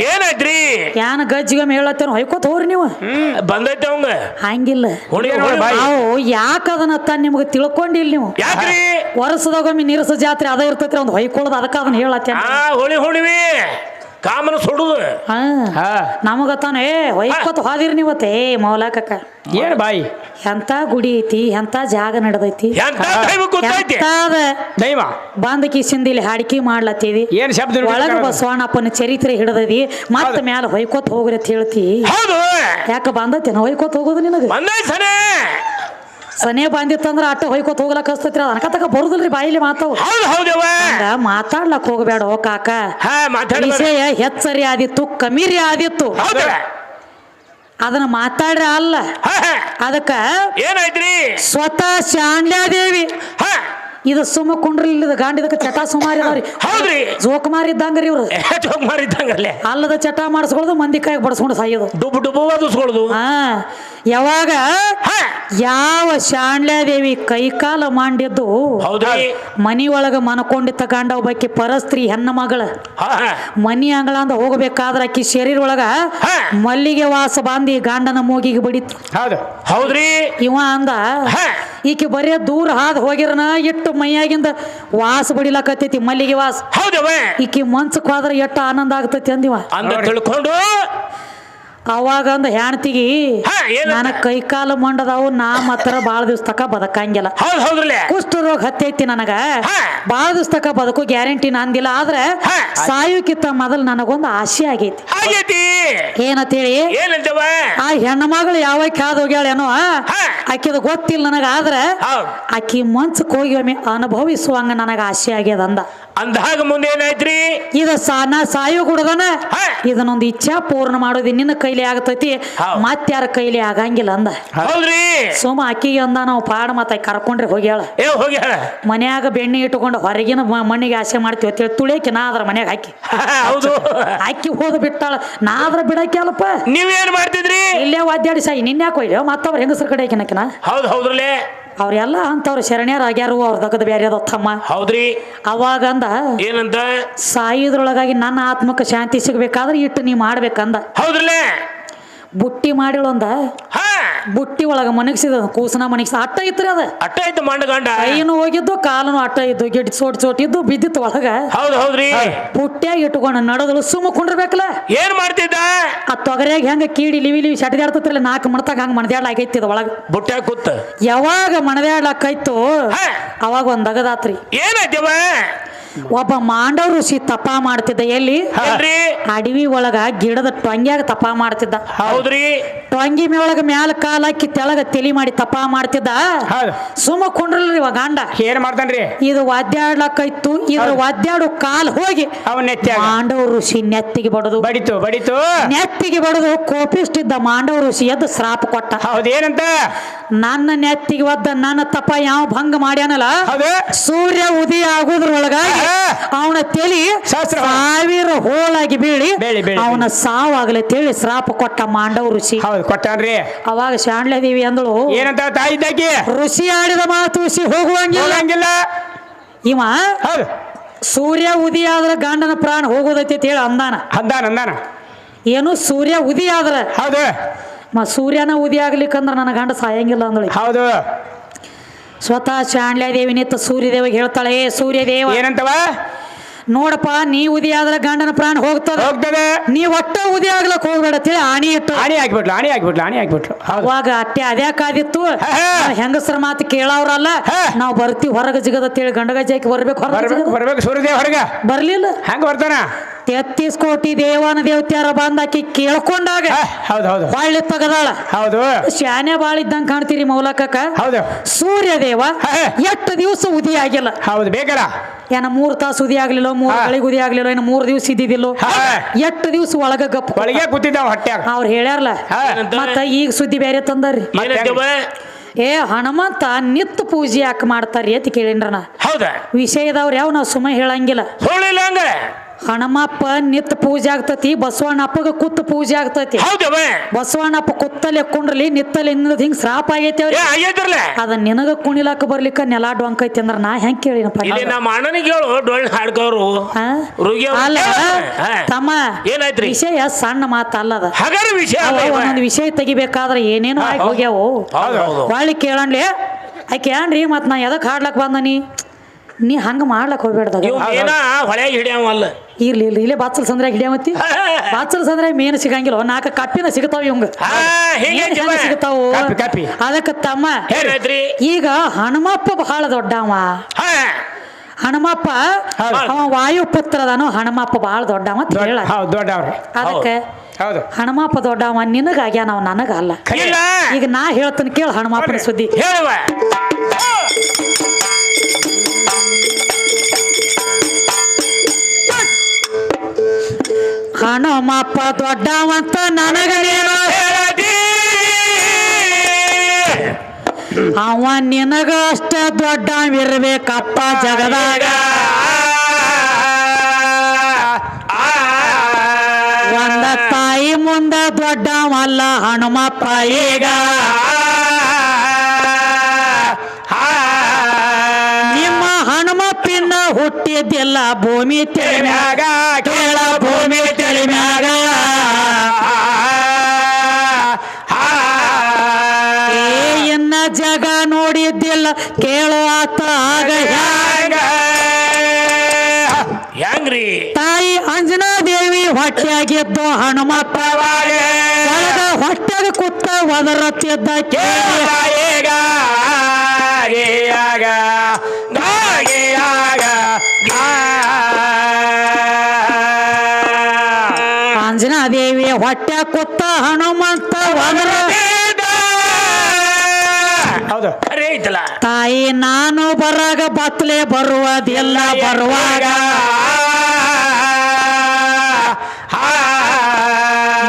ಏನಾಯ್ತ್ರಿ ಯಾನ ಗಜ್ಜಿಗೊಮ್ಮೆ ಹೇಳತ್ತೇನು ಹೊಯ್ಕೋತ ಹೋಗ್ರಿ ನೀವು ಬಂದೈತೆ ಅವಂಗ ಹಂಗಿಲ್ಲ ನಾವು ಯಾಕ ಅದನ್ನ ನಿಮ್ಗೆ ತಿಳ್ಕೊಂಡಿಲ್ಲ ನೀವು ಯಾಕ್ರಿ ವರ್ಷದಾಗೊಮ್ಮೆ ನೀರಸ ಜಾತ್ರೆ ಅದ ಇರ್ತೈತ್ರಿ ಒಂದು ಹೊಯ್ಕೊಳ್ಳೋದು ಅದಕ್ಕ ಅದನ್ನ ಹೇಳತ್ತೇನ ಹೋಳಿ ಹುಣಿವಿ ಕಾಮನ ಸುಡುದು ನಮಗತ್ತಾನ ಹೊಯ್ಕೋತ ಹೋದಿರಿ ನೀವತ್ತೆ ಮೌಲಾಕಕ್ಕ ಏನ್ ಬಾಯಿ ಎಂತ ಗುಡಿ ಐತಿ ಎಂತ ಜಾಗ ನಡೆದೈತಿ ದೈವ ಬಂದ ಕಿಸಿಂದ ಇಲ್ಲಿ ಹಾಡಿಕೆ ಮಾಡ್ಲತ್ತೀವಿ ಏನ್ ಶಬ್ದ ಒಳಗ ಬಸವಣ್ಣಪ್ಪನ ಚರಿತ್ರೆ ಹಿಡದದಿ ಮತ್ತ ಮ್ಯಾಲ ಹೊಯ್ಕೋತ ಹೋಗ್ರಿ ಅಂತ ಹೇಳ್ತಿ ಯಾಕ ಬಂದತ್ತೇನ ಹೊಯ್ಕೋತ ಹೋಗೋದು ನಿನಗ ಸನೇ ಬಂದಿತ್ತಂದ್ರ ಅಟ್ಟ ಹೊಯ್ಕೋತ ಹೋಗ್ಲಕ್ ಹಸ್ತೈತ್ರಿ ಅನ್ಕತಕ ಬರುದಿಲ್ರಿ ಬಾಯಿಲಿ ಮಾತಾವು ಮಾತಾಡ್ಲಕ್ ಹೋಗ್ಬೇಡ ಕಾಕ ವಿಷಯ ಹೆಚ್ಚರಿ ಆದಿತ್ತು ಕಮೀರಿ ಆದಿತ್ತು ಅದನ್ನ ಮಾತಾಡ್ರ ಅಲ್ಲ ಅದಕ್ಕ ಏನಾಯ್ತ್ರಿ ಸ್ವತಃ ಶಾಣ್ಯಾದೇವಿ ಇದು ಸುಮ್ಮ ಕುಂಡ್ರಿ ಇಲ್ಲದ ಗಾಂಡಿದಕ್ಕೆ ಚಟ ಸುಮಾರಿ ಅದಾವ್ರಿ ಹೌದ್ರಿ ಜೋಕುಮಾರಿ ಇದ್ದಂಗ್ರಿ ಇವ್ರು ಜೋಕುಮಾರಿ ಇದ್ದಂಗಲ್ಲೇ ಅಲ್ಲದ ಚಟ ಮಾಡಿಸ್ಕೊಳ್ಳೋದು ಮಂದಿ ಕೈಗೆ ಬಡಿಸ್ಕೊಂಡು ಸಾಯೋದು ಡುಬು ಡುಬು ಅದಿಸ್ಕೊಳ್ಳೋದು ಯಾವಾಗ ಯಾವ ಶಾಣ್ಯಾದೇವಿ ಕೈಕಾಲ ಮಾಡಿದ್ದು ಮನಿಯೊಳಗ ಮನಕೊಂಡಿದ್ದ ಗಂಡ ಒಬ್ಬಾಕಿ ಪರಸ್ತ್ರೀ ಹೆಣ್ಣ ಮಗಳ ಮನಿ ಅಂಗಳ ಅಂದ ಹೋಗಬೇಕಾದ್ರ ಅಕ್ಕಿ ಶರೀರ ಒಳಗ ಮಲ್ಲಿಗೆ ವಾಸ ಬಾಂದಿ ಗಂಡನ ಮೂಗಿಗೆ ಬಡಿತು ಹೌದ್ರಿ ಇವ ಅಂದ ಈಕಿ ಬರೀ ದೂರ ಹಾದ್ ಹೋಗಿರನ ಇಟ್ಟು ಮೈಯಾಗಿಂದ ವಾಸ ಬಡಿಲಾಕತ್ತೈತಿ ಮಲ್ಲಿಗೆ ವಾಸ ಈಕಿ ಮನ್ಸಕ್ ಹೋದ್ರ ಎಟ್ಟ ಆನಂದ ಆಗ್ತೈತಿ ಅಂದಿವ ತಿಳ್ಕೊಂಡು ಅವಾಗ ಅಂದ ಹೆಣ್ತಿಗಿ ನನ್ನ ಕೈಕಾಲ ಮಂಡದವು ನಾ ಮಾತ್ರ ಬಾಳ ದಿವ್ಸ ತಕ ಬದಕಂಗಿಲ್ಲ ಕುಷ್ಠ ರೋಗ ಹತ್ತೈತಿ ನನಗ ಬಾಳ ದಿವ್ಸ ತಕ ಬದುಕು ಗ್ಯಾರಂಟಿ ನಂದಿಲ್ಲ ಆದ್ರೆ ಸಾಯುಕಿತ್ತ ಮೊದಲು ನನಗೊಂದು ಆಸೆ ಆಗೈತಿ ಏನಂತೇಳಿ ಆ ಹೆಣ್ಣ ಮಗಳು ಯಾವಾಗ ಕಾದ್ ಹೋಗ್ಯಾಳೇನೋ ಆಕಿದ ಗೊತ್ತಿಲ್ಲ ನನಗ ಆದ್ರೆ ಆಕಿ ಮನ್ಸಕ್ ಹೋಗಿ ಒಮ್ಮೆ ಅನುಭವಿಸುವಂಗ ನನಗ ಆಸೆ ಆಗ್ಯದ ಅಂದಾಗ ಮುಂದೆ ಏನಾಯ್ತ್ರಿ ಇದ ನಾ ಸಾಯು ಗುಡದನ ಇದನ್ನೊಂದು ಇಚ್ಛಾ ಪೂರ್ಣ ಮಾಡೋದು ನಿನ್ನ ಕೈಲಿ ಆಗತೈತಿ ಮತ್ತಾರ ಕೈಲಿ ಆಗಂಗಿಲ್ಲ ಅಂದ ಸೋಮ ಅಕ್ಕಿಗೆ ಅಂದ ನಾವು ಪಾಡ ಮತ್ತ ಕರ್ಕೊಂಡ್ರೆ ಹೋಗ್ಯಾಳ ಮನ್ಯಾಗ ಬೆಣ್ಣೆ ಇಟ್ಟುಕೊಂಡು ಹೊರಗಿನ ಮಣ್ಣಿಗೆ ಆಸೆ ಮಾಡ್ತೀವಿ ಅಂತೇಳಿ ತುಳಿಯಕ್ಕೆ ನಾ ಅದ್ರ ಮನ್ಯಾಗ ಹಾಕಿ ಅಕ್ಕಿ ಹೋದ ಬಿಟ್ಟಾಳ ನಾ ಅದ್ರ ಬಿಡಕ್ಕೆ ಅಲ್ಲಪ್ಪ ನೀವೇನ್ ಮಾಡ್ತಿದ್ರಿ ಇಲ್ಲೇ ವಾದ್ಯಾಡಿ ಸಾಯಿ ನಿನ್ಯಾಕ ಒಯ್ಯ ಮತ್ತವ್ರ ಹೆಂಗಸರ ಕಡೆ ಹಾಕಿನಕಿನ ಹೌದ್ರಲ್ಲೇ ಅವ್ರೆಲ್ಲ ಅಂತವ್ರ ಶರಣ್ಯರ ಆಗ್ಯಾರು ಅವ್ರ ದಗದ ಬ್ಯಾರೆ ಅದ ತಮ್ಮ ಹೌದ್ರಿ ಅವಾಗಂದ ಏನಂತ ಸಾಯಿದ್ರೊಳಗಾಗಿ ನನ್ನ ಆತ್ಮಕ್ಕೆ ಶಾಂತಿ ಸಿಗ್ಬೇಕಾದ್ರೆ ಇಟ್ಟು ನೀ ಮಾಡ್ಬೇಕಂದ ಹೌದ್ರಲ್ಲೇ ಬುಟ್ಟಿ ಮಾಡಿಳೊಂದ ಬುಟ್ಟಿ ಒಳಗ ಮನಗಿಸಿದ ಕೂಸನ ಮನಗಿಸಿದ ಅಟ್ಟ ಇತ್ರಿ ಅದ ಅಟ್ಟ ಇತ್ತು ಮಂಡಗಂಡ ಕೈನು ಹೋಗಿದ್ದು ಕಾಲನು ಅಟ್ಟ ಇದ್ದು ಗಿಡ್ ಸೋಟಿದ್ದು ಬಿದ್ದಿತ್ತು ಒಳಗ ಹೌದ್ರಿ ಬುಟ್ಟಿಯಾಗಿ ಇಟ್ಕೊಂಡು ನಡದಳು ಸುಮ್ಮ ಕುಂಡ್ರಬೇಕಲ್ಲ ಏನ್ ಮಾಡ್ತಿದ್ದ ಆ ತೊಗರಿಯಾಗ ಹೆಂಗ ಕೀಡಿ ಲಿವಿ ಶಟದಾಡ್ತತ್ರಲ್ಲ 4 ಮಣತಾಗ ಹಂಗ ಮಣದ್ಯಾಡ್ಲಾಕೈತಿದ ಒಳಗ ಬುಟ್ಟ್ಯಾಗ ಕೂತ್ ಯಾವಾಗ ಮಣದ್ಯಾಡ್ಲಾಕೈತು ಅವಾಗ ಒಂದ್ ಅಗದಾತ್ರಿ ಏನಾಯ್ತವ ಒಬ್ಬ ಮಾಂಡವ ಋಷಿ ತಪ ಮಾಡ್ತಿದ್ದ ಎಲ್ಲಿ ಅಡವಿ ಒಳಗ ಗಿಡದ ಟೊಂಗ್ಯಾಗ ತಪ ಮಾಡ್ತಿದ್ದ ಹೌದ್ರಿ ಟೊಂಗಿ ಒಳಗ ಮ್ಯಾಲ ಕಾಲಾಕಿ ತೆಳಗ ತಲಿ ಮಾಡಿ ತಪ ಮಾಡ್ತಿದ್ದ ಸುಮ್ಮ ಕೊಂಡ್ರಲ್ರಿ ಇವ ಗಂಡ ಏನ್ ಮಾಡ್ತಾನ್ರಿ ಇದು ವಾದ್ಯಾಡ್ಲಕ್ಕೈತು ಇದ್ರ ವಾದ್ಯಾಡು ಕಾಲ್ ಹೋಗಿ ಮಾಂಡವ ಋಷಿ ನೆತ್ತಿಗೆ ಬಡಿತು ನೆತ್ತಿಗೆ ಬಡದು ಕೋಪಿಷ್ಟಿದ್ದ ಮಾಂಡವ ಋಷಿ ಎದ್ದು ಶ್ರಾಪ ಕೊಟ್ಟ ಹೌದೇನಂತ ನನ್ನ ನೆತ್ತಿಗೆ ಒದ್ದ ನನ್ನ ತಪ ಯಾವ ಭಂಗ ಮಾಡ್ಯಾನಲ್ಲ ಸೂರ್ಯ ಉದಯ ಆಗೋದ್ರೊಳಗಾಗಿ ಅವನ ತಲಿ 1000 ಹೋಳಾಗಿ ಬೀಳಿ ಅವನ ಸಾವಾಗಲಿ ತೇಳಿ ಶ್ರಾಪ ಕೊಟ್ಟ ಮಾಂಡವ ಋಷಿ ಕೊಟ್ಟಾನ್ರಿ ಅವಾಗ ಶಾಣ್ಯದೇವಿ ಅಂದಳು ಏನಂತ ತಾಯಿದ್ದಾಕಿ ಋಷಿ ಆಡಿದ ಮಾತು ಋಷಿ ಹೋಗುವಂಗಿಲ್ಲ ಇವ ಸೂರ್ಯ ಉದಯ ಆದ್ರ ಗಂಡನ ಪ್ರಾಣ ಹೋಗೋದೈತಿ ಹೇಳಿ ಅಂದಾನ ಏನು ಸೂರ್ಯ ಉದಯ ಆದ್ರ ಹೌದು ಸೂರ್ಯನ ಉದಯ ಆಗ್ಲಿಕ್ಕಂದ್ರ ನನ್ನ ಗಂಡ ಸಾಯಂಗಿಲ್ಲ ಅಂದಳು ಹೌದು ಸ್ವತಃ ಶಾಣ್ಯದೇವಿ ನಿತ್ತ ಸೂರ್ಯದೇವಿಗೆ ಹೇಳ್ತಾಳೆ ಸೂರ್ಯದೇವ ಏನಂತವ ನೋಡಪ್ಪ ನೀ ಉದಯ ಆದ್ರೆ ಗಂಡನ ಪ್ರಾಣ ಹೋಗ್ತದೆ ನೀ ಒಟ್ಟ ಉದಯ ಆಗ್ಲಕ್ ಹೋಗ್ಬೇಡ ಆಣಿ ಹಾಕ್ಬಿಟ್ಲು ಅವಾಗ ಅಟ್ಟೆ ಅದ್ಯಾಕಾದಿತ್ತು ಹೆಂಗಸರ ಮಾತು ಕೇಳವ್ರಲ್ಲ ನಾವ್ ಬರ್ತೀವಿ ಹೊರಗ ಜಿಗದ ಅಂತೇಳಿ ಗಂಡಗಜ್ಜಾಕಿ ಬರ್ಬೇಕು ಸೂರ್ಯದೇವ್ ಹೊರಗ ಬರ್ಲಿಲ್ಲ ಹೆಂಗ ಬರ್ತಾನ 33 ಕೋಟಿ ದೇವಾನ ದೇವತ್ಯಾರ ಬಂದಾಕಿ ಕೇಳ್ಕೊಂಡಾಗ ಬಾಳಿ ತಗದಾಳ ಶಾನೆ ಬಾಳ ಇದ್ದಂಗ ಕಾಣ್ತೀರಿ ಮೌಲಕಕ್ಕ ಸೂರ್ಯದೇವ ಎಷ್ಟು ದಿವಸ ಉದಯ ಆಗಿಲ್ಲ ಹೌದು ಬೇಕಲ್ಲ ಏನ 3 ತಾಸು ಉದಯ ಆಗ್ಲಿಲ್ಲ 3 ಗಳಿಗೆ ಉದಯ ಆಗ್ಲಿಲ್ಲ ಏನ 3 ದಿವಸ ಇದ್ದಿದ್ದಿಲ್ಲ ಎಷ್ಟು ದಿವಸ ಒಳಗ ಗಪ್ಪ ಒಳಗೆ ಕೂತಿದ್ದಾವ ಹೊಟ್ಟೆ ಅವ್ರು ಹೇಳ್ಯಾರಲ್ಲ ಮತ್ತ ಈಗ ಸುದ್ದಿ ಬೇರೆ ತಂದಾರ್ರಿ ಹನುಮಂತ ನಿತ್ಯ ಪೂಜೆ ಯಾಕೆ ಮಾಡ್ತಾರಿ ಅಂತ ಕೇಳಿನ್ರನ ಹೌದಾ ವಿಷಯದವ್ರ ಯಾವ ನಾವ್ ಸುಮ್ಮ ಹೇಳಂಗಿಲ್ಲ ಹನುಮಪ್ಪ ನಿತ್ ಪೂಜೆ ಆಗ್ತತಿ ಬಸವಣ್ಣಪ್ಪಗ ಕುತ್ತ ಪೂಜೆ ಆಗ್ತತಿ ಹೌದವ ಬಸವಣ್ಣಪ್ಪ ಕುತ್ತಲೆ ಕುಂಡ್ರಲಿ ನಿತ್ತಲೆ ಇನ್ನದ ಹಿಂಗ್ ಶ್ರಾಪ ಆಗೈತಿ ಅವ್ರಿಗೆ ಆಗೈತ್ರಲ್ಲ ಅದ ನಿನಗ ಕುಣಿಲಾಕ ಬರ್ಲಿಕ್ಕ ನೆಲ ಡೊಂಕೈತಿ ಅಂದ್ರ ನಾ ಹೆಂಗ್ ಕೇಳಿನಪ್ಪ ಇಲ್ಲಿ ನಮ್ಮ ಅಣ್ಣನಿಗೆ ಹೇಳು ಡೊಳ್ಳು ಹಾಡ್ಕೋರು ಅಲ್ಲ ತಮ್ಮ ಏನಾಯ್ತ್ರಿ ವಿಷಯ ಸಣ್ಣ ಮಾತಲ್ಲದ ಹಗರ ವಿಷಯ ಒಂದೊಂದು ವಿಷಯ ತೆಗಿಬೇಕಾದ್ರೆ ಏನೇನು ಆಗಿ ಹೋಗ್ಯಾವು ಒಳ್ಳಿ ಕೇಳಣ್ಲಿ ಆಕೆ ಏನ್ರಿ ಮತ್ ನಾ ಎದಕ್ ಹಾಡ್ಲಕ್ ಬಂದನಿ ನೀ ಹಂಗ ಮಾಡ್ಲಕ್ ಹೋಗ್ಬೇಡ್ದಾಗ ಹೊಳೆಯಾಗ ಹಿಡಿಯವಲ್ಲ ಇರ್ಲಿ ಇಲ್ಲೇ ಬಾಚಲ್ ಸಂದ್ರಾಗ ಹಿಡಿಯಮತ್ತಿ ಬಾಚಲ್ ಸಂದ್ರಾಗ ಮೇನ್ ಸಿಗಂಗಿಲ್ಲ ನಾಲ್ಕ ಕಪ್ಪಿನ ಸಿಗ್ತಾವ ಇವಂಗ ಸಿಗ್ತಾವು ಅದಕ್ಕ ತಮ್ಮ ಈಗ ಹನುಮಪ್ಪ ಬಹಳ ದೊಡ್ಡವ ಹನುಮಪ್ಪ ಅವ ವಾಯುಪುತ್ರದನು ಹನುಮಪ್ಪ ಬಹಳ ದೊಡ್ಡವ ಅಂತ ಹೇಳ ಅದಕ್ಕೆ ಹನುಮಪ್ಪ ದೊಡ್ಡವ ನಿನಗಾಗ್ಯ ನಾವು ನನಗಲ್ಲ ಈಗ ನಾ ಹೇಳ್ತೀನಿ ಕೇಳ ಹನುಮಪ್ಪನ ಸುದ್ದಿ ಹನುಮಪ್ಪ ದೊಡ್ಡವಂತ ನನಗನೇನು ಅವ ನಿನಗ ಅಷ್ಟ ದೊಡ್ಡವಿರ್ಬೇಕಪ್ಪ ಜಗದಾಗ ಒಂದ ತಾಯಿ ಮುಂದ ದೊಡ್ಡವಲ್ಲ ಹನುಮಪ್ಪ ಈಗ ನಿಮ್ಮ ಹನುಮಪ್ಪಿನ ಹುಟ್ಟಿದ್ದಿಲ್ಲ ಭೂಮಿ ತೆಳಿಮ್ಯಾಗ ಕೇಳ ಭೂಮಿ ತೆಳಿಮ್ಯಾಗ ಇನ್ನ ಜಗ ನೋಡಿದ್ದಿಲ್ಲ ಕೇಳೋ ಆತ ಆಗ ಹೆಂಗ್ರಿ ತಾಯಿ ಅಂಜನಾ ದೇವಿ ಹೊಟ್ಟೆಯಾಗಿದ್ದು ಹನುಮಪ್ಪ ಒಳಗ ಹೊಟ್ಟೆಗ ಕುತ್ತ ಒದರತ್ತಿದ್ದ ಕೇಳ ಅಂಜನಾ ದೇವಿ ಹೊಟ್ಟೆ ಕುತ್ತ ಹನುಮಂತ ಒದರ ತಾಯಿ ನಾನು ಬರಾಗ ಬತ್ಲೆ ಬರುವುದಿಲ್ಲ ಬರುವಾಗ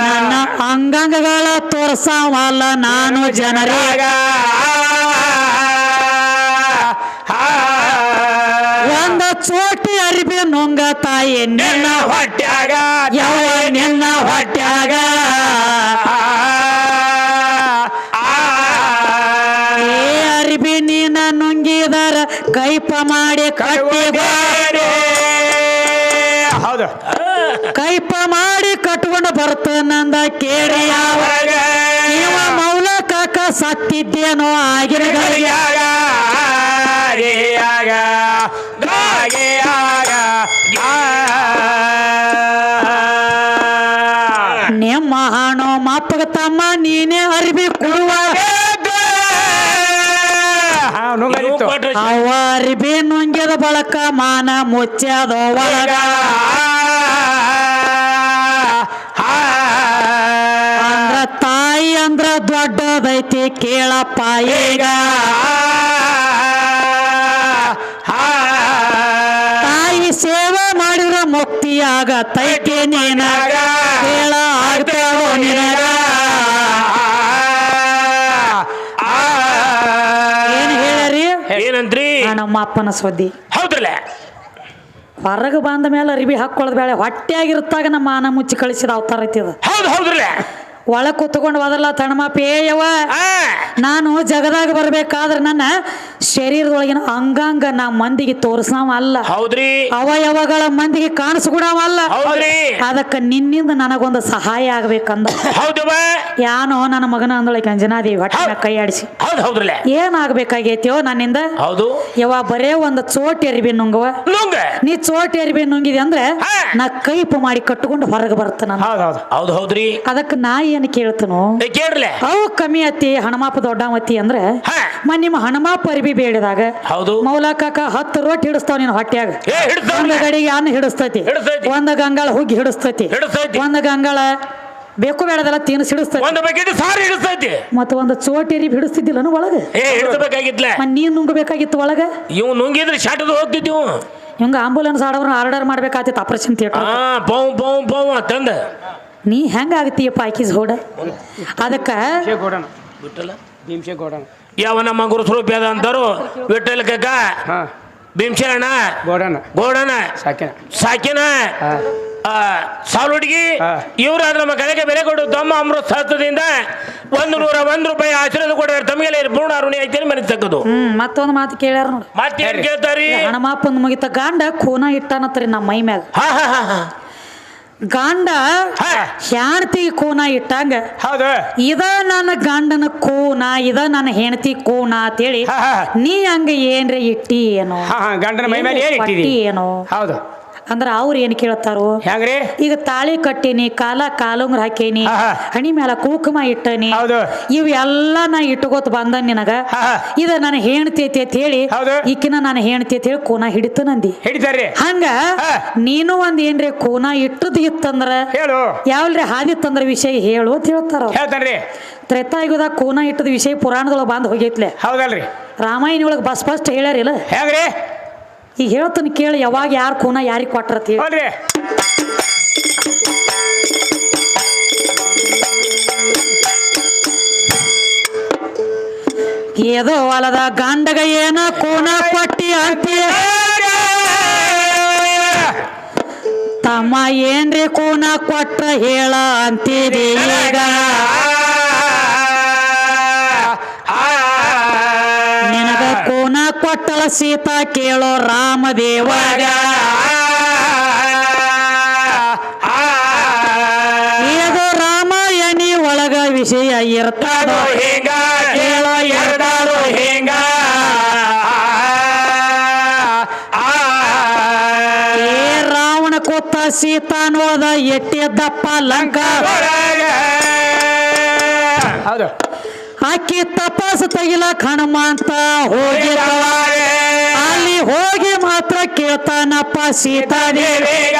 ನನ್ನ ಅಂಗಾಂಗಗಳ ತೋರ್ಸವಲ್ಲ ನಾನು ಜನರಾಗ ಒಂದ ಚೋಟಿ ಅರಿಬಿ ನುಂಗ ತಾಯಿ ನಿನ್ನ ಹೊಟ್ಯಾಗ ಯಾವ ನಿನ್ನ ಹೊಟ್ಯಾಗ ಅರಿಬಿ ನೀನ ನುಂಗಿದರ ಕೈಪ ಮಾಡಿ ಕೈಪ ಮಾಡಿ ಕಟ್ಕೊಂಡು ಬರ್ತನಂದ ಕೇಳಿ ಯಾವಾಗ ಇವ ಮೌಲ ಕಾಕ ಸತ್ತಿದ್ದೇನೋ ಆಗಿನ ನಿಮ್ಮ ಹಣೋ ಮಪ್ಪಗ ತಮ್ಮ ನೀನೇ ಅರಿಬಿ ಕೊಡುವಾಗ ಅವ ಅರಿಬಿ ನುಂಗಿದ ಬಳಕ ಮಾನ ಮುಚ್ಚದ ಒಳಗ ಅಂದ್ರ ತಾಯಿ ಅಂದ್ರ ದೊಡ್ಡದೈತಿ ಕೇಳಪ್ಪ ಈಗ ತಾಯಿ ಸೇವೆ ಮಾಡಿದ್ರ ಮುಕ್ತಿಯಾಗತೈತಿ ನೀನಾಗ ಕೇಳ ಆಗ್ತಾವೋ ನಿನಗ ಏನ್ ಹೇಳರಿ ಏನಂತ್ರಿ ನಮ್ಮ ಅಪ್ಪನ ಸುದ್ದಿ ಹೌದ್ರಲ್ಲ ಹೊರಗೆ ಬಂದ ಮೇಲೆ ಅರಿಬಿ ಹಾಕೊಳ್ಳೋದು ಬೇಳೆ ಹೊಟ್ಟೆಯಾಗಿರುತ್ತಾಗ ನಮ್ಮ ಮಾನ ಮುಚ್ಚಿ ಕಳಿಸಿದ ಅವತಾರ ಐತಿ ಅದು ಹೌದ್ರಲ್ಲ ಒಳ ಕೂತ್ಕೊಂಡು ಹೋದಲ್ಲ ತಣಮಪ್ಪ ಏಯವ ನಾನು ಜಗದಾಗ ಬರ್ಬೇಕಾದ್ರೆ ನನ್ನ ಶರೀರದೊಳಗಿನ ಅಂಗಾಂಗ ನಾ ಮಂದಿಗೆ ತೋರ್ಸವ ಅಲ್ಲ ಹೌದ್ರಿ ಅವಯವಗಳ ಮಂದಿಗೆ ಕಾಣಿಸ್ಕೊಡವ ಅಲ್ಲ ಹೌದ್ರಿ ಅದಕ್ಕೆ ನಿನ್ನಿಂದ ನನಗೊಂದು ಸಹಾಯ ಆಗ್ಬೇಕಂದ ಹೌದವ ಯಾನೋ ನನ್ನ ಮಗನ ಅಂದೊಳಗೆ ಅಂಜನಾದೇವಿ ಹೊಟ್ಟೆ ಕೈ ಆಡಿಸಿ ಹೌದ್ರಲ್ಲ ಏನಾಗ್ಬೇಕಾಗೈತಿಯೋ ನನ್ನಿಂದ ಹೌದು ಯವ ಬರೇ ಒಂದು ಚೋಟಿ ಅರಿಬಿ ನುಂಗವ ನೀ ಚೋಟಿ ಅರಿಬಿ ನುಂಗಿದೆ ಅಂದ್ರೆ ನಾ ಕೈಪು ಮಾಡಿ ಕಟ್ಕೊಂಡು ಹೊರಗೆ ಬರ್ತಾನ ಹೌದ್ರಿ ಅದಕ್ಕೆ ನಾ ಏನು ಕೇಳ್ತನು ಕೇಳ್ರಲ್ಲ ಅವು ಕಮ್ಮಿ ಅತ್ತಿ ಹನುಮಪ್ಪ ದೊಡ್ಡವತ್ತಿ ಅಂದ್ರೆ ನಿಮ್ಮ ಹನುಮಪ್ಪ ಅರಿಬಿ ಬೇಡಿದಾಗ ಹೌದು ಮೌಲ ಕಾಕ 10 ರೊಟ್ಟಿ ಹಿಡಿಸ್ತಾವ ನೀನು ಹೊಟ್ಯಾಗ ಒಂದ ಗಡಿಗೆ ಅನ್ನ ಹಿಡಿಸ್ತೈತಿ ಒಂದ ಗಂಗಾಳ ಹುಗ್ಗಿ ಹಿಡಿಸ್ತೈತಿ ಒಂದ ಗಂಗಾಳ ಬೇಕು ಬೇಡದೆಲ್ಲ ತಿನ್ನಿಸಿ ಹಿಡಿಸ್ತೈತಿ ಮತ್ತ ಒಂದು ಚೋಟಿ ಅರಿಬಿ ಹಿಡಿಸ್ತಿದ್ದಿಲ್ಲನು ಒಳಗ ನೀನ್ ನುಂಗಬೇಕಾಗಿತ್ತು ಒಳಗ ಇವ್ ನುಂಗಿದ್ರೆ ಶಾಟದ ಹೋಗ್ತಿದ್ವು ಇವಂಗ ಆಂಬುಲೆನ್ಸ್ ಆರ್ಡರ್ ಮಾಡ್ಬೇಕಾಗ್ತಿತ್ತು ಆಪರೇಷನ್ ಥಿಯೇಟರ್ ತಂದ ನೀ ಹೆಂಗ ಆಗತ್ತೀಯಪ್ಪ ಆಕಿಸ್ ಹೋಡ ಅದಕ್ಕ ಯಾವ ನಮ್ಮ ಗುರು ಸ್ವರೂಪ ಅಂತಾರು ವಿಠಲ್ ಕಕ್ಕ ಭೀಮಶರಣ ಗೋಡನ ಗೋಡನ ಸಾಕಿನ ಸಾಕಿನ ಹಾ ಸಾಲುಡ್ಗಿ ಹಾ. ಇವರಾದ ನಮ್ಮ ಕಲೆಗೆ ಬೆಲೆ ಕೊಡು ತಮ್ಮ ಅಮೃತ ಹಸ್ತದಿಂದ 101 ರೂಪಾಯಿ ಆಶೀರ್ವಾದ ಕೊಡ್ತಾರೆ ತಮಗೆಲ್ಲ ಪೂರ್ಣ ಋಣಿ ಐತೇನೆ ಮನೆ ತಕ್ಕದು ಮತ್ತೊಂದು ಮಾತು ಕೇಳ್ಯಾರ ನೋಡು ಮತ್ತೇನ್ ಕೇಳ್ತಾರಿ ಹಣಮಾಪನ್ ಮುಗಿತ ಗಂಡ ಕೂನ ಇಟ್ಟಾನತ್ರಿ ನಮ್ಮ ಮೈ ಮ್ಯಾಗ ಹಾ ಹಾ ಹಾ ಹಾ ಗಂಡ ಹೆಣ್ತಿಗೆ ಕೂನ ಇಟ್ಟಂಗ ಹೌದು ಇದ ನನ್ನ ಗಂಡನ ಕೂನ ಇದ ನನ್ನ ಹೆಂಡತಿ ಕೂನ ಅಂತೇಳಿ ಹಾ, ಹಾ. ನೀ ಹಂಗ ಏನ್ರಿ ಇಟ್ಟಿ ಏನೋ ಹಾ ಹಾ ಗಂಡನ ಮೈ ಮೇಲೆ ಏನ್ ಇಟ್ಟಿದಿ ಕೊಟ್ಟಿ ಏನೋ ಹೌದು ಅಂದ್ರ ಅವ್ರು ಏನ್ ಕೇಳ್ತಾರೋ ಹೆಂಗ್ರಿ ಈಗ ತಾಳಿ ಕಟ್ಟೀನಿ ಕಾಲುಂಗ್ರ ಹಾಕೇನಿ ಹಾ, ಹಾ. ಹಣಿ ಮ್ಯಾಲ ಕುಂಕುಮ ಇಟ್ಟನಿ ಹೌದು ಇವೆಲ್ಲ ನಾ ಇಟ್ಕೋತ ಬಂದ ನಿನಗ ಹಾ, ಹಾ. ಇದ ನನ್ನ ಹೆಣ್ತೈತಿ ಅಂತ ಹೇಳಿ ಹೌದು. ಈಕಿನ ನನ್ನ ಹೆಣ್ತಿ ಅಂತ ಹೇಳಿ ಕೂನ ಹಿಡಿತು ನಂದಿ ಹಿಡಿತಾರ್ರಿ ಹಂಗ ಹಾ. ನೀನು ಒಂದ್ ಏನ್ರಿ ಕೂನ ಇಟ್ಟದ್ ಇತ್ತಂದ್ರ ಹೇಳು ಯಾವಲ್ರಿ ಹಾದಿತ್ತಂದ್ರ ವಿಷಯ ಹೇಳು ಅಂತ ಹೇಳ್ತಾರ ಅವ್ರು. ಹೇಳ್ತಾನ್ರಿ ತ್ರೇತಾಯುಗದಾಗ ಕೂನ ಇಟ್ಟದ ವಿಷಯ ಪುರಾಣದೊಳಗೆ ಬಂದ್ ಹೋಗೈತ್ಲೆ ಹೌದಲ್ರಿ ರಾಮಾಯಣ ಒಳಗೆ ಸ್ಪಷ್ಟ ಹೇಳ್ಯಾರಿಲ್ಲ ಹೆಂಗ್ರಿ ಈಗ ಹೇಳ್ತಾನೆ ಕೇಳಿ ಯಾವಾಗ ಯಾರು ಕೂನ ಯಾರಿಗೆ ಕೊಟ್ರತ್ ಹೇಳಿ ಹೌದ್ರಿ ಏದೋ ಹೊಲದ ಗಂಡಗ ಏನ ಕೂನ ಕೊಟ್ಟಿ ಅಂತೀಯ ತಮ್ಮ ಏನ್ರಿ ಕೂನ ಕೊಟ್ರ ಹೇಳ ಅಂತೀರಿ ಈಗ ನಿನಗ ಕೂನ ಕೊಟ್ಟಳ ಸೀತಾ ಕೇಳೋ ರಾಮದೇವಾಗ ಏದೋ ರಾಮಾಯಣಿ ಒಳಗ ವಿಷಯ ಇರ್ತಾದೋ ಹಿಂಗ ಕೇಳೋ ಎರ್ದಾರು ಹಿಂಗ ಏ ರಾವಣ ಕೊತ್ತ ಸೀತಾ ನೋದ ಎಟ್ಟಿದ್ದಪ್ಪ ಲಂಕಾ ಹೌದು ಆಕಿ ತಪಾಸ ತೆಗಿಲಕ್ ಹನುಮಂತ ಹೋಗಿ ಅಲ್ಲಿ ಹೋಗಿ ಮಾತ್ರ ಕೇಳ್ತಾನಪ್ಪ ಸೀತಾದೇವಿ ಬೇಗ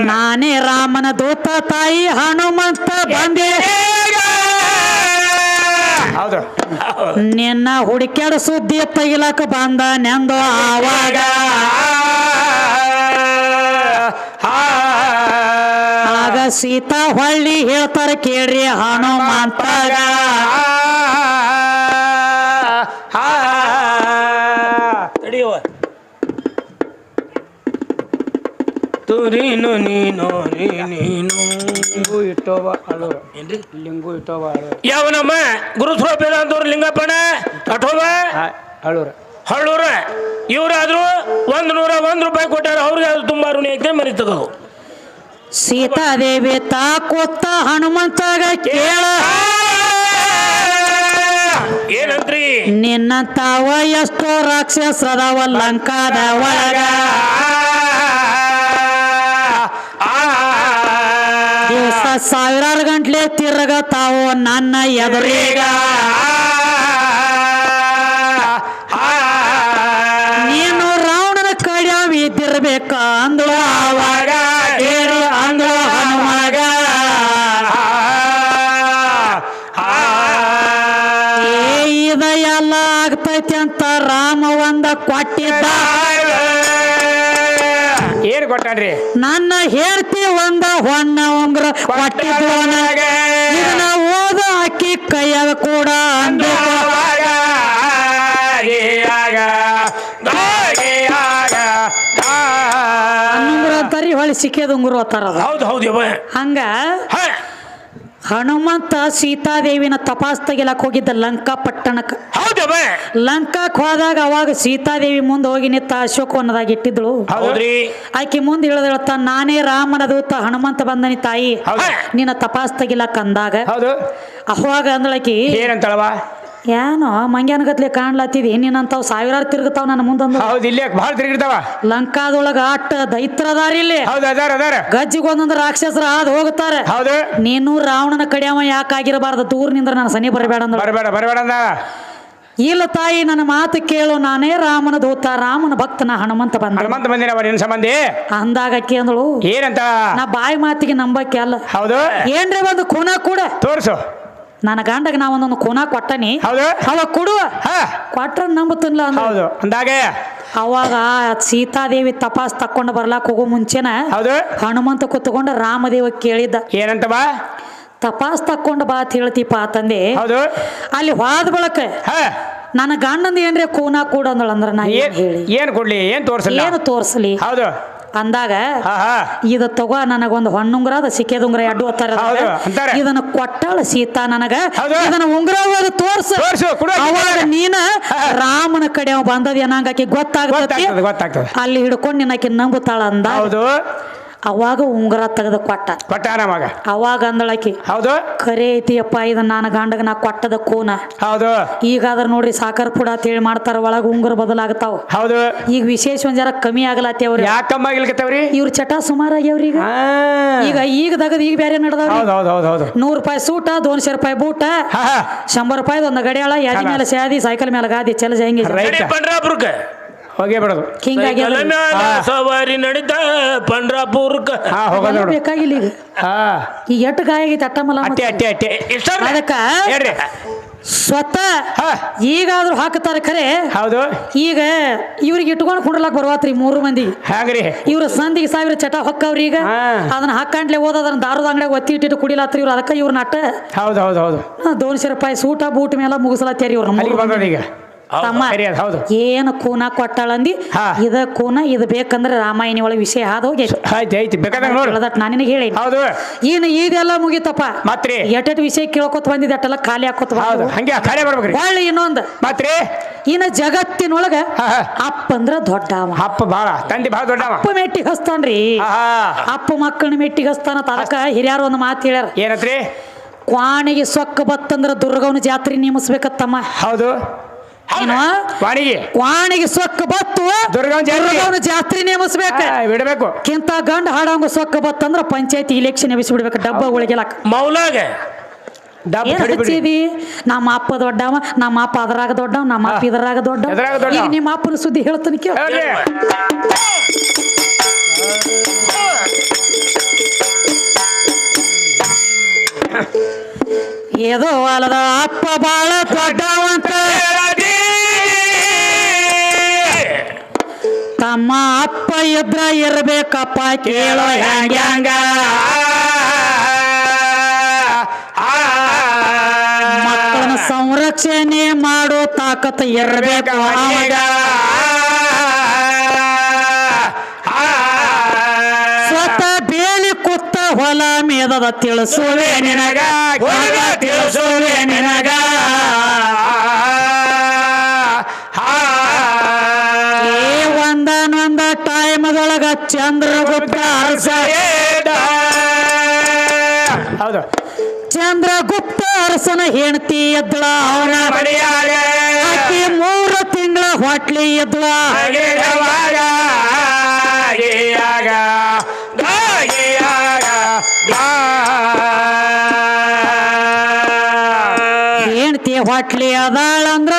ನಾನೇ ರಾಮನ ದೂತ ತಾಯಿ ಹನುಮಂತ ಬಂದೆ ಹೌದು ನಿನ್ನ ಹುಡುಕ್ಯಾಡ ಸುದ್ದಿ ತೆಗಿಲಕ್ ಬಂದ ನೆಂದು ಆವಾಗ ಆಗ ಸೀತಾ ಹೊಳ್ಳಿ ಹೇಳ್ತಾರ ಕೇಳ್ರಿ ಹನುಮಂತಾಗ ತಡಿಯವ ತುರಿನು ನೀನು ನೀನು ಲಿಂಗು ಇಟ್ಟೋವ ಅಳೋರು ಏನ್ರಿ ಲಿಂಗು ಇಟ್ಟೋವ ಅಳೋರು ಯಾವ ನಮ್ಮ ಗುರು ಸ್ವರೂಪೇದ ಅಂತವ್ರು ಲಿಂಗಪ್ಪಣ ಅಠೋಬ ಅಳೋರು ಹಳ್ಳೂರ ಇವರಾದ್ರು 101 ರೂಪಾಯಿ ಕೊಟ್ಟಾರ ಅವ್ರಿಗೆ ಅದು ತುಂಬಾ ಋಣಿ ಐತೆ ಮರಿ ತಗೋದು ಸೀತಾದೇವಿ ತಾ ಕೊತ್ತ ಹನುಮಂತಾಗ ಕೇಳ ಏನಂತ್ರಿ ನಿನ್ನ ತಾವ ಎಷ್ಟೋ ರಾಕ್ಷಸರದವ ಲಂಕಾದ ಒಳಗ ದಿವಸ ಸಾವಿರಾರು ಗಂಟ್ಲೆ ತಿರುಗತಾವು ನನ್ನ ಎದುರೀಗ ನೀನು ರಾವಣನ ಕಡ್ಯಾವ ಇದ್ದಿರ್ಬೇಕ ಅಂದಳು ಆವಾಗ ಕೇಳಿ ಅಂದಳು ಹನುಮಗ ಏ ಇದ ಎಲ್ಲ ಆಗ್ತೈತಿ ಅಂತ ರಾಮ ಒಂದ ಕೊಟ್ಟಿದ್ದ ಏನ್ ಕೊಟ್ಟಾನ್ರಿ ನನ್ನ ಹೇಳ್ತಿ ಒಂದ ಹೊನ್ನ ಉಂಗ್ರ ಕೊಟ್ಟಿದ್ದು ಇದನ್ನ ಓದ ಅಕ್ಕಿ ಕೈಯಾಗ ಕೂಡ ಅಂದ ಉಂಗುರ ಅಂತಾರಿ ಹೊಳಿ ಸಿಕ್ಕೇದ ಉಂಗುರ ಅಂತಾರ ಅದು. ಹೌದು ಹೌದು ಯವ್ವ. ಹಂಗ ಹಾ ಹನುಮಂತ ಸೀತಾದೇವಿನ ತಪಾಸ್ ತೆಗಿಲಕ್ ಹೋಗಿದ್ದ ಲಂಕಾ ಪಟ್ಟಣಕ್ಕೆ ಹೌದವ್ವ. ಲಂಕಾಕ್ ಹೋದಾಗ ಅವಾಗ ಸೀತಾದೇವಿ ಮುಂದೆ ಹೋಗಿ ನಿಂತ ಅಶೋಕವನದಾಗ ಇಟ್ಟಿದ್ಳು ಹೌದ್ರಿ ಆಕಿ ಮುಂದೆ ಇಳದ ನಾನೇ ರಾಮನ ದೂತ ಹನುಮಂತ ಬಂದನಿ ತಾಯಿ ಹೌದು. ನಿನ್ನ ತಪಾಸ್ ತೆಗಿಲಕ್ ಅಂದಾಗ ಹೌದು ಅವಾಗ ಅಂದಳಕಿ ಏನಂತಳವ ಏನೋ ಮಂಗ್ಯಾನಗತ್ಲೆ ಕಾಣ್ಲತ್ತಿದಿ ನೀನಂತಾವ್ ಸಾವಿರಾರು ತಿರುಗತಾವ್ ನನ್ನ ಮುಂದೊಂದು ಹೌದು ಇಲ್ಲೇ ಭಾಳ ತಿರುಗಿರ್ತಾವ ಲಂಕಾದೊಳಗ ಅಟ್ಟ ದೈತ್ರದಾರ ಇಲ್ಲಿ ಹೌದು ಅದಾರ ಅದಾರ ಗಜ್ಜಿಗೊಂದೊಂದು ರಾಕ್ಷಸರ ಹಾದ್ ಹೋಗ್ತಾರೆ ಹೌದು ನೀನು ರಾವಣನ ಕಡಿಯವ ಯಾಕಾಗಿರಬಾರ್ದು ದೂರನಿಂದ ನಾನು ಸನಿ ಬರಬೇಡ ಅಂದ ಬರಬೇಡ ಬರಬೇಡ ಅಂದ ಇಲ್ಲ ತಾಯಿ ನನ್ನ ಮಾತು ಕೇಳು ನಾನೇ ರಾಮನ ದೂತ ರಾಮನ ಭಕ್ತನ ಹನುಮಂತ ಬಂದ ಹನುಮಂತ ಬಂದಿರವ ನಿನ್ನ ಸಂಬಂಧಿ ಅಂದಾಗ ಅಕ್ಕಿ ಅಂದಳು ಏನಂತ ನಾ ಬಾಯಿ ಮಾತಿಗೆ ನಂಬಕ್ಕೆ ಅಲ್ಲ ಹೌದು ಏನ್ರಿ ಒಂದು ಖೂನ ಕೂಡ ತೋರ್ಸು ನನ್ನ ಗಂಡಗ ನಾ ಒಂದೊಂದು ಖೂನ ಕೊಟ್ಟನಿ ಹೌದು ಅವ ಕೊಡುವ ಹಾ ಕೊಟ್ರ ನಂಬುತ್ತಿಲ್ಲ ಅಂದ ಹೌದು ಅಂದಾಗೆ ಅವಾಗ ಸೀತಾದೇವಿ ತಪಾಸ್ ತಕ್ಕೊಂಡು ಬರ್ಲಾಕ್ ಹೋಗೋ ಮುಂಚೆನ ಹೌದು ಹನುಮಂತ ಕುತ್ಕೊಂಡು ರಾಮದೇವ ಕೇಳಿದ್ದ ಏನಂತ ಬಾ ತಪಾಸ್ ತಕ್ಕೊಂಡ್ ಬಾ ಅಂತ ಹೇಳ್ತಿಪ್ಪ ತಂದೆ. ಹೌದು. ಅಲ್ಲಿ ಹೋದ ಬಳಕ ಹಾ ನನ್ನ ಗಂಡಂದ ಏನ್ರಿ ಕೂನ ಕೂಡ ಅಂದಳ ನಾ ಏನ್ ಹೇಳಿ ಏನ್ ಕೊಡ್ಲಿ ಏನ್ ತೋರ್ಸಲ್ಲ ಏನು ತೋರ್ಸಲಿ ಹೌದು ಅಂದಾಗ ಹಾ ಹಾ ಇದ ತಗೋ ನನಗೊಂದು ಹೊಣ್ಣುಂಗ್ರ ಅದ ಸಿಕ್ಕೇದುಂಗ್ರ ಎಡ್ಡು ಒತ್ತಾರ ಹೌದು, ಅಂತಾರೆ. ಇದನ್ನ ಕೊಟ್ಟಾಳ ಸೀತಾ ನನಗ ಹೌದು. ಇದನ್ನ ಉಂಗ್ರ ತೋರ್ಸು ತೋರ್ಸು, ಕೊಡು. ಅವಾಗ ನೀನ ರಾಮನ ಕಡೆ ಅವ ಬಂದದ ಏನಂಗಾಕಿ ಗೊತ್ತಾಗ್ತದೆ ಗೊತ್ತಾಗ್ತದೆ ಅಲ್ಲಿ ಹಿಡ್ಕೊಂಡು ನಿನ್ನಕಿ ನಂಬುತ್ತಾಳ ಅಂದ. ಹೌದು. ಅವಾಗ ಉಂಗ್ರ ತೆಗೆದು ಕೊಟ್ಟ ಮಗ ಅವಾಗ ಅಂದಳಕಿ ಹೌದು ಖರೆ ಐತಿಯಪ್ಪ ಇದನ್ನ ನಾನು ಗಂಡಗ ನಾ ಕೊಟ್ಟದ ಕೂನ. ಹೌದು. ಈಗಾದ್ರ ನೋಡ್ರಿ ಸಾಕರ್ ಪುಡ ಅಂತ ಹೇಳಿ ಮಾಡ್ತಾರ ಒಳಗ ಉಂಗುರ ಬದಲಾಗತಾವ. ಹೌದು. ಈಗ ವಿಶೇಷ ಒಂದ್ ಜರ ಕಮ್ಮಿ ಆಗಲತ್ತೇವ್ರಿ. ಯಾಕೆ ಕಮ್ಮಿ ಆಗಿಲ್ಕತ್ತವ್ರಿ? ಇವ್ರ ಚಟ ಸುಮಾರು ಆಗ್ಯಾವ್ರಿ. ಈಗ ದಗದ್ ಈಗ ಬೇರೆ ನಡೆದವ್ರಿ. ಹೌದು. 100 ರೂಪಾಯಿ ಸೂಟ, 200 ರೂಪಾಯಿ ಬೂಟ, 100 ರೂಪಾಯಿ ಒಂದು ಗಡಿಯಾಳ, ಯಾದಿ ಮೇಲೆ ಸ್ಯಾದಿ, ಸೈಕಲ್ ಮೇಲೆ ಗಾದಿ, ಚಲಜ ಹೆಂಗೆ ಪಂಡ್ರಾಪುರಕ್ಕೆ ಹೋಗೇ ಬಿಡೋದು. ಹಿಂಗಾಗಿ ಸವಾರಿ ನಡೀತ ಪಂಡ್ರಾಪುರಕ್ಕೆ ಬೇಕಾಗಿಲ್ಲ ಈಗ. ಈಗ ಎಟ್ಟು ಗಾಯ ಆಗೈತಿ ಅಟ್ಟಮಲ್ಲ ಅದಕ್ಕ ಸ್ವತಃ ಈಗಾದ್ರೂ ಹಾಕತಾರ ಖರೆ. ಹೌದು. ಈಗ ಇವ್ರಿಗೆ ಇಟ್ಕೊಂಡು ಕುಂಡ್ರಲಾಕ್ ಬರ್ವಾತ್ರಿ 3 ಮಂದಿ. ಹಾಗ್ರಿ ಇವ್ರ ಸಂದಿಗೆ 1000 ಚಟ ಹೊಕ್ಕವ್ರಿ. ಈಗ ಅದನ್ನ ಹಾಕಂಡ್ಲೆ ಓದೋದನ್ನ ದಾರದ ಅಂಗಡಿಯಾಗ ಒತ್ತಿ ಇಟ್ಟಿಟ್ಟು ಕುಡಿಲಾತ್ರಿ ಇವ್ರು. ಅದಕ್ಕ ಇವ್ರ ನಟ ಹೌದು 200 ರೂಪಾಯಿ ಸೂಟ ಬೂಟ್ ಮೇಲೆ ಮುಗಿಸ್ಲತ್ಯಾರಿ ಇವ್ರ. ಈಗ ತಮ್ಮ ಏನು ಕೂನ ಕೊಟ್ಟಾಳಂದಿ ಇದ ಕೂನ ಇದು ಬೇಕಂದ್ರೆ ರಾಮಾಯಣಿ ಒಳಗೆ ವಿಷಯ ಹಾದೋಗಿ ನಾನು ಹೇಳಿ ಏನು ಇದೆಲ್ಲ ಮುಗಿತಪ್ಪ. ಎಟ್ಟೆಟ್ ವಿಷಯ ಕೇಳ್ಕೊತ ಬಂದಿದ್ದ ಅಟ್ಟೆಲ್ಲ ಖಾಲಿ ಹಾಕೋತ ಒಳ್ಳೆ ಇನ್ನೊಂದು ಮಾತ್ರಿ ಇನ್ನ ಜಗತ್ತಿನೊಳಗ ಅಪ್ಪ ಅಂದ್ರ ದೊಡ್ಡವ. ಅಪ್ಪ ಬಾಳ ತಂದೆ ಬಾಳ ದೊಡ್ಡವ. ಅಪ್ಪ ಮೆಟ್ಟಿಗೆ ಹಸ್ತಾನ್ರಿ. ಅಪ್ಪ ಮಕ್ಕಳನ್ನ ಮೆಟ್ಟಿಗೆ ಹಸ್ತಾನ. ಅದಕ್ಕ ಹಿರಿಯಾರು ಒಂದು ಮಾತು ಹೇಳ್ಯಾರ. ಏನತ್ರಿ? ಕ್ವಾಣಿಗೆ ಸೊಕ್ಕ ಬತ್ತಂದ್ರ ದುರ್ಗವನ ಜಾತ್ರೆ ನೇಮಿಸ್ಬೇಕತ್ತಮ್ಮ. ಹೌದು. ಕ್ವಾಣಿಗೆ ಸೊಕ್ಕ ಬತ್ತು ದುರ್ಗವನ ಜಾತ್ರೆ ನೇಮಿಸ್ಬೇಕ ಬಿಡಬೇಕು. ಕಿಂತ ಗಂಡ ಹಾಡಂಗ ಸೊಕ್ಕ ಬತ್ತಂದ್ರ ಪಂಚಾಯತಿ ಇಲೆಕ್ಷನ್ ಎಬ್ಬಿಸಿ ಬಿಡ್ಬೇಕು. ಡಬ್ಬ ಒಳಗೆಲಾಕ ಮೌಲಾಗ ಹಚ್ಚಿದಿ. ನಮ್ಮ ಅಪ್ಪ ದೊಡ್ಡವ, ನಮ್ಮ ಅಪ್ಪ ಅದ್ರಾಗ ದೊಡ್ಡವ, ನಮ್ಮ ಅಪ್ಪ ಇದ್ರಾಗ ದೊಡ್ಡವ. ಈಗ ನಿಮ್ಮ ಅಪ್ಪನ ಸುದ್ದಿ ಹೇಳ್ತಾನೆ ಕೇಳ. ಏದೋ ಅಲ್ಲದ ಅಪ್ಪ ಬಾಳ ದೊಡ್ಡವಂತ ತಮ್ಮ ಅಪ್ಪ ಎದ್ರ ಇರ್ಬೇಕಪ್ಪ ಕೇಳೋ ಹ್ಯಾಂಗ. ಮಕ್ಕಳನ್ನ ಸಂರಕ್ಷಣೆ ಮಾಡೋ ತಾಕತ್ ಇರ್ಬೇಕು ಅವಾಗ. ಸ್ವತಃ ಬೇಲಿ ಕುತ್ತ ಹೊಲ ಮೇದದ ತಿಳಿಸುವೆ ನಿನಗ ತಿಳಿಸುವೆ ನಿನಗ. ಒಂದನೊಂದ ಟೈಮದೊಳಗ ಚಂದ್ರಗುಪ್ತ ಅರಸ ಹೌದು. ಚಂದ್ರಗುಪ್ತ ಅರಸನ ಹೆಂಡತಿ ಎದ್ದಳ ಅವನ ಆಕಿ 3 ತಿಂಗಳ ಹೊಟ್ಲಿ ಎದ್ದಳ. ಹೆಂಡತಿ ಹೊಟ್ಲಿ ಅದಾಳ ಅಂದ್ರ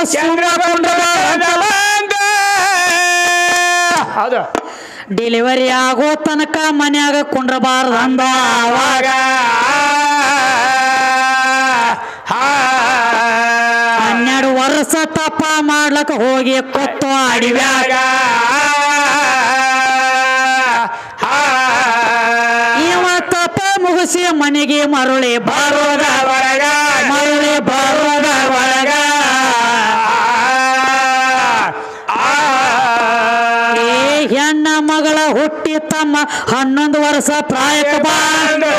ಹೌದು. ಡೆಲಿವರಿ ಆಗೋ ತನಕ ಮನ್ಯಾಗ ಕುಂಡ್ರಬಾರ್ದು ಅಂದ. ಅವಾಗ 12 ವರ್ಷ ತಪ್ಪ ಮಾಡ್ಲಕ್ಕ ಹೋಗಿ ಕೊತ್ತು ಅಡಿವ್ಯಾಗ. ಇವ ತಪ್ಪ ಮುಗಿಸಿ ಮನೆಗೆ ಮರಳಿ ಬರೋದ ಒಳಗ ಮರಳಿ ಬರೋದ ಒಳಗ. ಹೆಣ್ಣ ಮಗಳ ಹುಟ್ಟಿ ತಮ್ಮ 11 ವರ್ಷ ಪ್ರಾಯಕ್ಕೆ ಬಂದು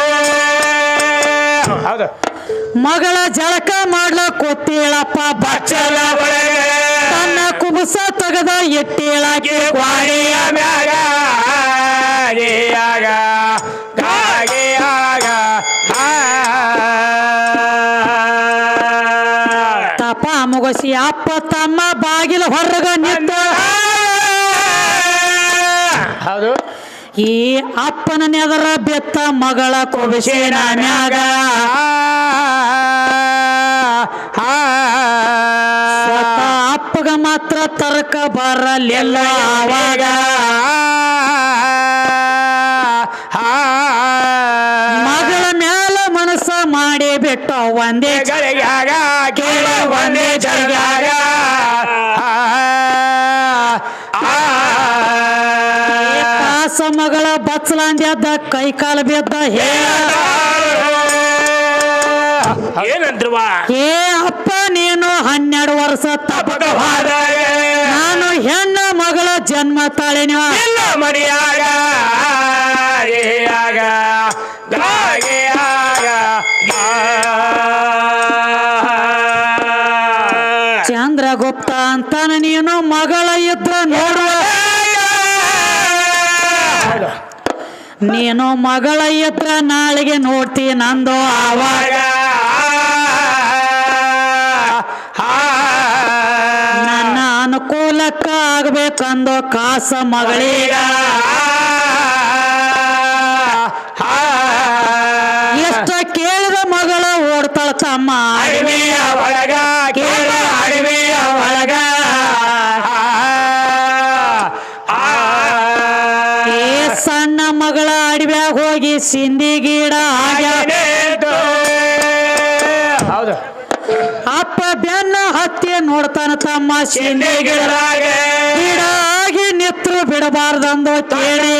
ಮಗಳ ಜಳಕ ಮಾಡ್ಲಕ್ ಕೂತೀಳಪ್ಪ ಬಚ್ಚಲ ತನ್ನ ಕುಬಸ ತೆಗೆದ ಎಟ್ಟೇಳಾಗಿ ಗ್ವಾಡಿಯ ಮ್ಯಾಗ. ತಪ ಮುಗಿಸಿ ಅಪ್ಪ ತಮ್ಮ ಬಾಗಿಲ ಹೊರಗ ನಿಂತ. ಹೌದು. ಈ ಅಪ್ಪನ ನೆದರ ಬೆತ್ತ ಮಗಳ ಕುಬಸಿನ ಮ್ಯಾಗ. ಅಪ್ಪಗ ಮಾತ್ರ ತರ್ಕ ಬರಲಿಲ್ಲ ಅವಾಗ. ಮಗಳ ಮ್ಯಾಲ ಮನಸ್ಸ ಮಾಡಿ ಬಿಟ್ಟು ಒಂದೇ ಜಳಗ್ಯಾಗ ಕೇಳ ಒಂದೇ ಜಳಗ್ಯಾಗ. ಮಗಳ ಬಚ್ಚಲಾಂದ್ಯದ ಕೈ ಕಾಲು ಬಿದ್ದ ಹೇಳ ಏನಂದ್ರವ ಏ ಅಪ್ಪ ನೀನು 12 ವರ್ಷ ತಪಕವಾದ ನಾನು ಹೆಣ್ಣ ಮಗಳ ಜನ್ಮ ತಾಳಿನ ಇಲ್ಲ ಮರಿಯಾಗ ಆಗ ಚಂದ್ರಗುಪ್ತ ಅಂತಾನ ನೀನು ಮಗಳ ಇದ್ರ ನೋಡುವ ನೀನು ಮಗಳ ಇದ್ರ ನಾಳೆಗೆ ನೋಡ್ತಿ ನಂದು ಆವಾಗ ನನ್ನ ಅನುಕೂಲಕ್ಕ ಆಗ್ಬೇಕಂದು ಕಾಸ ಮಗಳೀಗ ಎಷ್ಟ ಕೇಳಿದ ಮಗಳ ಓಡ್ತಾಳ ತಮ್ಮ ಅಡಿಮೆಯ ಒಳಗ ಕೇಳ ಅಡಿಮೆಯ ಒಳಗ ಏ ಸಣ್ಣ ಮಗಳ ಅಡವ್ಯಾಗ ಹೋಗಿ ಸಿಂದಿ ಗಿಡ ಆಗ್ಯಾವ ಹೌದು ಅಪ್ಪ ಬೆನ್ನ ಹತ್ತಿ ನೋಡ್ತಾನ ತಮ್ಮ ಸಿಂದಿ ಗಿಡ ಗಿಡ ಆಗಿ ನಿತ್ರು ಬಿಡಬಾರ್ದಂದು ಕೇಳಿ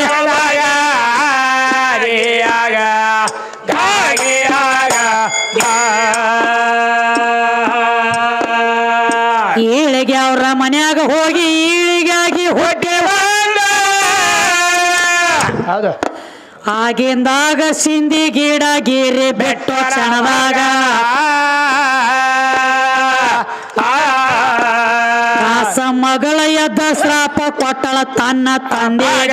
ಈಳಿಗೆ ಅವ್ರ ಮನ್ಯಾಗ ಹೋಗಿ ಈಳಿಗಾಗಿ ಹೊಟ್ಟೆ ಹೌದು ಆಗಿಂದಾಗ ಸಿಂದಿ ಗಿಡ ಗೀರಿ ಬೆಟ್ಟು ಕ್ಷಣದಾಗ ಕಾಸ ಮಗಳ ಎದ್ದ ಶ್ರಾಪ ಕೊಟ್ಟಳ ತನ್ನ ತಂದೆಗ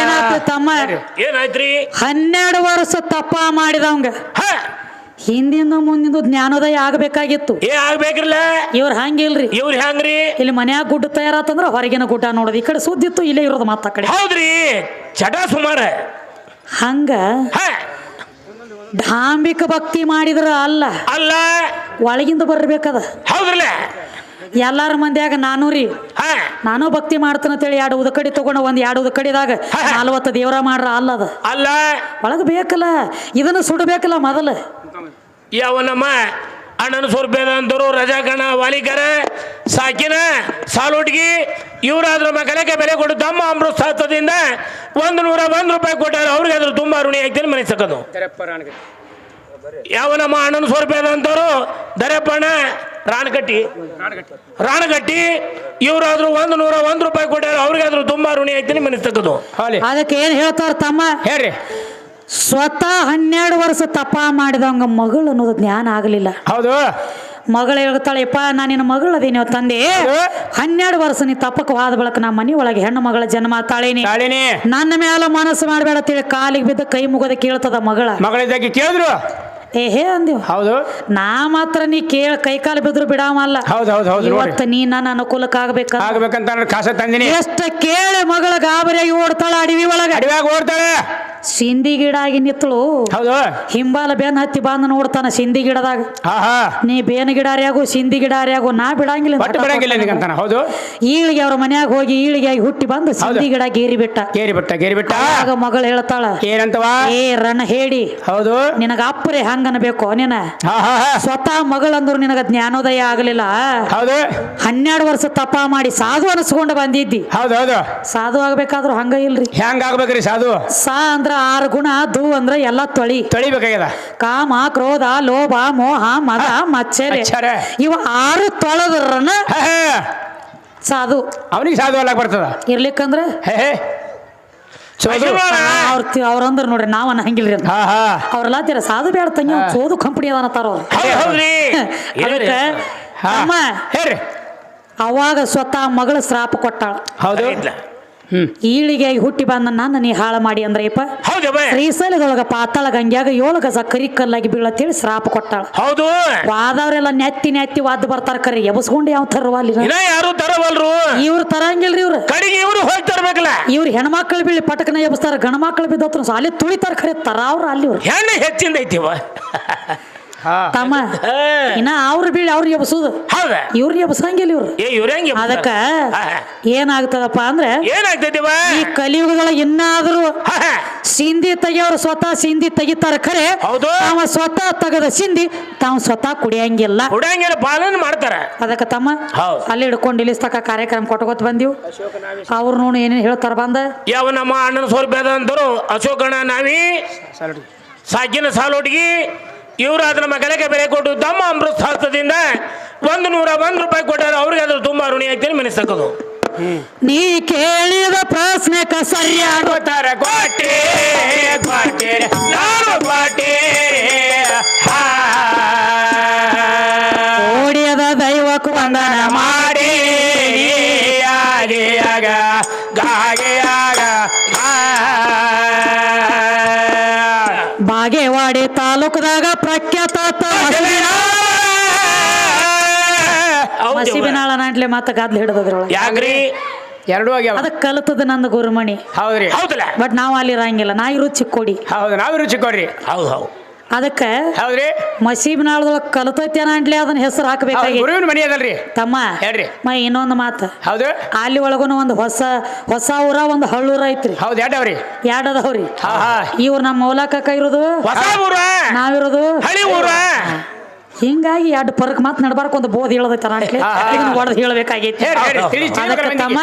ಏನಾಯ್ತು ತಮ್ಮ ಏನಾಯ್ತ್ರಿ 12 ವರ್ಷ ತಪ್ಪ ಮಾಡಿದವಂಗ ಹಿಂದಿಂದ ಮುಂದಿಂದ ಜ್ಞಾನೋದಯ ಆಗಬೇಕಾಗಿತ್ತು ಆಗ್ಬೇಕ್ರಲ್ಲ ಇವ್ರ ಹಂಗಿಲ್ರಿ ಇವ್ರ ಹೆಂಗ್ರಿ ಇಲ್ಲಿ ಮನ್ಯಾಗ ಗುಡ್ಡ ತಯಾರಾತಂದ್ರ ಹೊರಗಿನ ಗುಡ್ಡ ನೋಡೋದು ಈ ಕಡೆ ಸುದ್ದಿತ್ತು ಇಲ್ಲೇ ಇರೋದು ಮತ್ತ ಕಡೆ ಹೌದ್ರಿ ಚಟ ಸುಮಾರ ಹಂಗ ಧಾಂಬಿಕ ಭಕ್ತಿ ಮಾಡಿದ್ರ ಅಲ್ಲ ಅಲ್ಲ ಒಳಗಿಂದ ಬರ್ಬೇಕದ ಹೌದ್ರಲ್ಲ ಎಲ್ಲಾರ ಮಂದ್ಯಾಗ ನಾನು ರೀ ನಾನು ಭಕ್ತಿ ಮಾಡ್ತಾನ ಅಂತೇಳಿ 2 ಉದಕಡಿ ತಗೊಂಡ ಒಂದ್ 2 ಉದಕಡಿದಾಗ 40 ದೇವರ ಮಾಡ್ರ ಅಲ್ಲದ ಅಲ್ಲ ಒಳಗ ಬೇಕಲ್ಲ ಇದನ್ನ ಸುಡಬೇಕಲ್ಲ ಮೊದಲ ಯಾವನಮ್ಮ ಅಣ್ಣನ ಸ್ವರ್ಪೇದಂತರು ರಜಾಕಣ ವಾಲಿಕರ ಸಾಕಿನ ಸಾಲೋಟ್ಗಿ ಇವರಾದ್ರ ಮಕ್ಕಳಕ್ಕೆ ಬೆಲೆ ಕೊಟ್ಟು ತಮ್ಮ ಅಮೃತ ಶಾಸ್ತ್ರದಿಂದ 101 ರೂಪಾಯಿ ಕೊಟ್ಟಾರ ಅವ್ರಿಗೆ ಅದ್ರ ತುಂಬಾ ಋಣಿ ಆಗ್ತೀನಿ ಮನೆ ಸಕ್ಕದು ಯಾವನಮ್ಮ ಅಣ್ಣನ ಸ್ವರ್ಪೇದಂತರು ದರೆಪ್ಪಣ್ಣ ರಾಣಗಟ್ಟಿ ಇವರಾದ್ರು 101 ರೂಪಾಯಿ ಕೊಟ್ಟಾರ ಅವ್ರಿಗೆ ಅದ್ರ ತುಂಬಾ ಋಣಿ ಆಗ್ತೀನಿ ಮನೆ ಸಕ್ಕದು ಅದಕ್ಕೆ ಏನ್ ಹೇಳ್ತಾರ ತಮ್ಮ ಹೇಳ್ರಿ ಸ್ವತಃ 12 ವರ್ಷ ತಪ ಮಾಡಿದವಂಗ ಮಗಳು ಅನ್ನೋದು ಜ್ಞಾನ ಆಗಲಿಲ್ಲ ಹೌದು ಮಗಳು ಹೇಳ್ತಾಳೆಪ್ಪ ನಾನು ನಿನ್ನ ಮಗಳು ಅದೇನೋ ತಂದೆ 12 ವರ್ಷ ನೀ ತಪ್ಪಕ್ಕೆ ಹೋದ ಬಳಕ ನಾ ಮನಿ ಒಳಗೆ ಹೆಣ್ಣು ಮಗಳ ಜನ್ಮ ತಾಳೇನಿ ನನ್ನ ಮೇಲೆ ಮನಸ್ಸು ಮಾಡಬೇಡ ತಿಳಿ ಕಾಲಿಗೆ ಬಿದ್ದ ಕೈ ಮುಗದ ಕೇಳ್ತದ ಮಗಳಿದ್ದಾಗಿ ಕೇಳಿದ್ರು ಏಹೇ ಅಂದಿವ್ ಹೌದು ನಾ ಮಾತ್ರ ನೀ ಕೇಳ ಕೈ ಕಾಲು ಬಿದ್ರು ಬಿಡಾಮಲ್ಲ ಇವತ್ತು ನೀ ನನ್ನ ಅನುಕೂಲಕ್ಕೆ ಆಗ್ಬೇಕಂತ ಕಾಸ ತಂದಿನಿ ಎಷ್ಟ ಕೇಳಿ ಮಗಳ ಗಾಬರಿಯಾಗಿ ಓಡ್ತಾಳ ಅಡವಿ ಒಳಗ ಓಡ್ತಾಳೆ ಸಿಂದಿ ಗಿಡ ಆಗಿ ನಿತ್ತಳು ಹೌದು ಹಿಂಬಾಲ ಬೆನ್ ಹತ್ತಿ ಬಂದ ನೋಡ್ತಾನ ಸಿಂದಿ ಗಿಡದಾಗ ನೀ ಬೇನ ಗಿಡಾರ್ಯಾಗು ಸಿಂದಿ ಗಿಡಾರ್ಯಾಗು ನಾ ಬಿಡಂಗಿಲ್ಲ ಹೌದು ಈಳಿಗೆ ಅವ್ರ ಮನ್ಯಾಗ ಹೋಗಿ ಈಳಿಗೆ ಹುಟ್ಟಿ ಬಂದು ಸಿಂದಿ ಗಿಡ ಗೇರಿ ಬಿಟ್ಟ ಆಗ ಮಗಳು ಹೇಳ್ತಾಳ ಏನಂತವ ಏ ರಣ ಹೇಳಿ ಹೌದು ನಿನಗ ಅಪ್ಪರೇ ಹಂಗನ್ಬೇಕು ನಿನ ಸ್ವತಃ ಮಗಳಂದ್ರು ನಿನಗ ಜ್ಞಾನೋದಯ ಆಗಲಿಲ್ಲ ಹೌದು 12 ವರ್ಷ ತಪ ಮಾಡಿ ಸಾಧು ಅನಿಸ್ಕೊಂಡು ಬಂದಿದ್ದಿ ಹೌದು ಸಾಧು ಆಗ್ಬೇಕಾದ್ರು ಹಂಗ ಇಲ್ರಿ ಹೆಂಗ ಆಗ್ಬೇಕ್ರಿ ಸಾಧು ಸಾ ಅಂದ್ರ 6 ಗುಣ ದು ಅಂದ್ರ ಎಲ್ಲಾ ತೊಳಿಬೇಕಾಗ್ಯದ ಕಾಮ ಕ್ರೋಧ ಲೋಭ ಮೋಹ ಮದ ಮಚ್ಚರೆ ಇವ 6 ತೊಳೆದ್ರನ ಸಾಧು ಅವನಿಗೆ ಸಾಧು ಅಲ್ಲ ಬರ್ತದ ಇರ್ಲಿಕ್ಕಂದ್ರ ಅವ್ರಂದ್ರ ನೋಡ್ರಿ ನಾವ್ ಹಂಗಿಲ್ರಿ ಅಂತ ಅವ್ರೆಲ್ಲ ತೀರ ಸಾಧು ಬೇಡ ತಂಗಿ ಸೋದು ಕಂಪನಿ ಅದಾನತ್ತಾರ ಅವ್ರು ಅವಾಗ ಸ್ವತಃ ಮಗಳ ಶ್ರಾಪ ಕೊಟ್ಟಾಳ ಹೌದು ಈಳಿಗೆ ಹುಟ್ಟಿ ಬಂದ ನನ್ನ ನೀ ಹಾಳ ಮಾಡಿ ಅಂದ್ರಪ್ಪ ಶ್ರೀಶೈಲದೊಳಗ ಪಾತಾಳ ಗಂಗ್ಯಾಗ 7 ಗಜ ಕರಿ ಕಲ್ಲಾಗಿ ಬೀಳತ್ತೇಳಿ ಶ್ರಾಪ ಕೊಟ್ಟಾಳ ಹೌದು ವಾದವ್ರೆಲ್ಲ ನೆತ್ತಿ ವಾದ್ ಬರ್ತಾರ ಕರಿ ಎಬಸ್ಕೊಂಡು ಯಾವ ತರವಲ್ಲಿ ಯಾರು ತರವಲ್ರು ಇವ್ರು ತರಂಗಿಲ್ರಿ ಇವ್ರು ಕಡೆಗೆ ಇವ್ರು ಹೋಗಿ ತರ್ಬೇಕಲ್ಲ ಇವ್ರು ಹೆಣ್ಮಕ್ಳು ಬೀಳಿ ಪಟಕನ ಎಬಸ್ತಾರ ಗಣಮಕ್ಳು ಬಿದ್ದತ್ರ ಅಲ್ಲಿ ತುಳಿತಾರ ಖರೆ ತರ ಅವ್ರ ಅಲ್ಲಿ ಹೆಣ್ಣು ಹೆಚ್ಚಿಂದ ಐತಿವ ಹಾ ತಮ್ಮ ಇನ್ನ ಅವ್ರ ಬೀಳಿ ಅವ್ರಿಗೆ ಎಬ್ಸುದು ಹೌದ ಇವ್ರಿಗೆ ಎಬ್ಸಂಗಿಲ್ಲ ಇವ್ರು ಇವ್ರ ಹೆಂಗೆ ಅದಕ್ಕ ಏನಾಗ್ತದಪ್ಪ ಅಂದ್ರೆ ಏನಾಗ್ತೈತಿವ ಈ ಕಲಿಯುಗದೊಳಗೆ ಇನ್ನಾದ್ರೂ ಸಿಂಧಿ ತೆಗಿಯೋರು ಸ್ವತಃ ಸಿಂಧಿ ತೆಗಿತಾರ ಖರೆ ಹೌದು ತಾವ ಸ್ವತಃ ತೆಗದ ಸಿಂಧಿ ತಾವ್ ಸ್ವತಃ ಕುಡಿಯಂಗಿಲ್ಲ ಕುಡಿಯಂಗಿಲ್ಲ ಪಾಲನೆ ಮಾಡ್ತಾರ ಅದಕ್ಕ ತಮ್ಮ ಹೌದು ಅಲ್ಲಿ ಹಿಡ್ಕೊಂಡು ಇಲ್ಲಿ ತಕ ಕಾರ್ಯಕ್ರಮ ಕೊಟ್ಕೋತ ಬಂದಿವ್ ಅವ್ರು ನೋಡಿ ಏನೇನು ಹೇಳ್ತಾರ ಬಂದ ಯಾವ ನಮ್ಮ ಅಣ್ಣನ ಸೌಲಭ್ಯದ ಅಂತರು ಅಶೋಕಣ್ಣ ನಾವಿ ಸಾಕಿನ ಸಾಲೋಟಿಗೆ ಇವರು ಅದರ ಮಗಳಿಗೆ ಬೆಲೆ ಕೊಟ್ಟು ತಮ್ಮ ಅಮೃತ ಹಸ್ತದಿಂದ 101 ರೂಪಾಯಿ ಕೊಟ್ಟಾರ ಅವ್ರಿಗೆ ಅದ್ರ ತುಂಬಾ ಋಣಿ ಆಗ್ತೀನಿ ಮೆನಿಸಕ್ಕದು ನೀ ಕೇಳಿದ ಪ್ರಶ್ನೆಕ ಸರಿಯಾದ ಕೋಟೆ ಕೋಟೆ ನಾನು ಕೋಟೆ ಓಡಿಯದ ದೈವಕ್ಕೂ ವಂದನ ಮಾಡಿ ಆಗ ಗಾಗೆಯಾಗ ಬಾಗೇವಾಡಿ ತಾಲೂಕದಾಗ ಪ್ರಖ್ಯಾತ ಮಸಿಬಿನಾಳ ನಾಟ್ಲೆ ಮಾತ ಗಾದ್ಲು ಹಿಡಿದ್ರೊಳಗೆ ಯಾಕ್ರಿ ಎರಡೂ ಆಗ್ಯಾವ ಅದಕ್ಕೆ ಕಲಿತದ ನಂದು ಗುರುಮಣಿ ಹೌದ್ರಿ ಹೌದಲ್ಲ ಬಟ್ ನಾವು ಅಲ್ಲಿ ಇರಂಗಿಲ್ಲ ನಾ ಇರು ಚಿಕ್ಕೋಡಿ ಹೌದು ನಾವು ರುಚಿ ಕೊಡ್ರಿ ಹೌದು ಹೌದು ಅದಕ್ಕೆ ಹೌದ್ರಿ ಮಸೀಬಿನಾಳದೊಳಗೆ ಕಲಿತೈತೇನ ಅಂಟ್ಲೆ ಅದನ್ನ ಹೆಸರು ಹಾಕಬೇಕಾಗಿ ಗುರುವಿನ ಮನಿ ಅದಲ್ರಿ ತಮ್ಮ ಹೇಳ್ರಿ ಇನ್ನೊಂದು ಮಾತು ಹೌದು ಅಲ್ಲಿ ಒಳಗುನು ಒಂದು ಹೊಸ ಊರ ಒಂದು ಹಳ್ಳೂರ ಐತ್ರಿ ಹೌದು ಎರಡವ್ರಿ ಎರಡದವ್ರಿ ಹಾ ಹಾ ಇವ್ರು ನಮ್ಮ ಮೌಲಾಕ ಇರೋದು ಹೊಸ ಊರ ನಾವಿರೋದು ಹಳಿ ಊರ ಹಿಂಗಾಗಿ ಎರಡು ಪರಕ್ ಮಾತು ನಡ್ಬಾರ್ಕ ಒಂದು ಬೋದ್ ಹೇಳದೈತಾರ ಅಂಟ್ಲೆ ಇದನ್ನ ಹೊಡೆದು ಹೇಳಬೇಕಾಗೈತಿ ಅದಕ್ಕೆ ತಮ್ಮ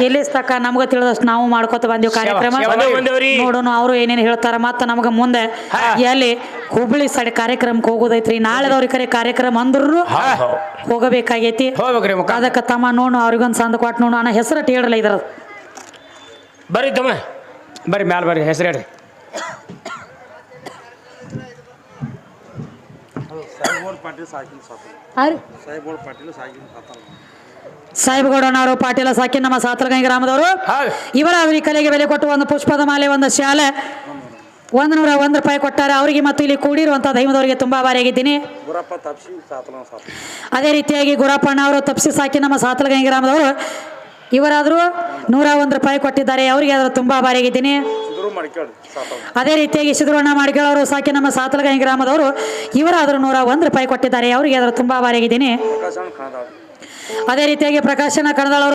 ಇಲ್ಲಿ ತಕ್ಕ ನಮ್ಗ ತಿಳಿದಷ್ಟು ನಾವು ಮಾಡ್ಕೊತ ಬಂದಿವ್ ಕಾರ್ಯಕ್ರಮ ನೋಡೋಣ ಅವರು ಏನೇನು ಹೇಳ್ತಾರ ಮತ್ತ ನಮಗ ಮುಂದೆ ಎಲ್ಲಿ ಹುಬ್ಳಿ ಸೈಡ್ ಕಾರ್ಯಕ್ರಮಕ್ಕೆ ಹೋಗೋದೈತ್ರಿ ನಾಳೆದವ್ರಿಗೆ ಕರೆ ಕಾರ್ಯಕ್ರಮ ಅಂದ್ರು ಹೋಗಬೇಕಾಗೈತಿ ಹೋಗ್ಬೇಕ್ರಿ ಅದಕ್ಕೆ ತಮ್ಮ ನೋಡು ಅವ್ರಿಗೊಂದು ಸಂದ ಕೊಟ್ಟು ನೋಡು ಅಣ್ಣ ಹೆಸರಟ್ಟು ಹೇಳಲ್ಲ ಇದ್ರ ಬರ್ರಿ ತಮ್ಮ ಬರ್ರಿ ಮ್ಯಾಲ ಬರ್ರಿ ಹೆಸರು ಹೇಳ್ರಿ ಸಾಹೇಬಗೌಡನವರು ಪಾಟೀಲ ಸಾಕಿ ನಮ್ಮ ಸಾತಲಗಂಗೆ ಗ್ರಾಮದವರು ಇವರ ಈ ಕಲೆಗೆ ಬೆಲೆ ಕೊಟ್ಟು ಒಂದು ಪುಷ್ಪದ ಮಾಲೆ ಒಂದು ಶಾಲೆ 101 ರೂಪಾಯಿ ಕೊಟ್ಟಾರೆ ಅವರಿಗೆ ಮತ್ತು ಇಲ್ಲಿ ಕೂಡಿರುವಂತಹ ದೈವದವರಿಗೆ ತುಂಬಾ ಭಾರಿಯಾಗಿದ್ದೀನಿ ಅದೇ ರೀತಿಯಾಗಿ ಗುರಪ್ಪಣ್ಣ ಅವರು ತಪ್ಸಿ ಸಾಕಿ ನಮ್ಮ ಸಾತಲಗಂಗೆ ಗ್ರಾಮದವರು ಇವರಾದರೂ 101 ರೂಪಾಯಿ ಕೊಟ್ಟಿದ್ದಾರೆ ಅವರಿಗೆ ಆದರೂ ತುಂಬಾ ಭಾರಿಯಾಗಿದ್ದೀನಿ ಅದೇ ರೀತಿಯಾಗಿ ಸಿದ್ಧರಣ್ಣ ಮಾಡ್ಕೊಳ್ಳೋರು ಸಾಕಿ ನಮ್ಮ ಸಾತಲಗಂಗೆ ಗ್ರಾಮದವರು ಇವರಾದರೂ 101 ರೂಪಾಯಿ ಕೊಟ್ಟಿದ್ದಾರೆ ಅವರಿಗೆ ಆದರೂ ತುಂಬಾ ಭಾರಿಯಾಗಿದ್ದೀನಿ ಅದೇ ರೀತಿಯಾಗಿ ಪ್ರಕಾಶನ ಕಣದಾಳವರು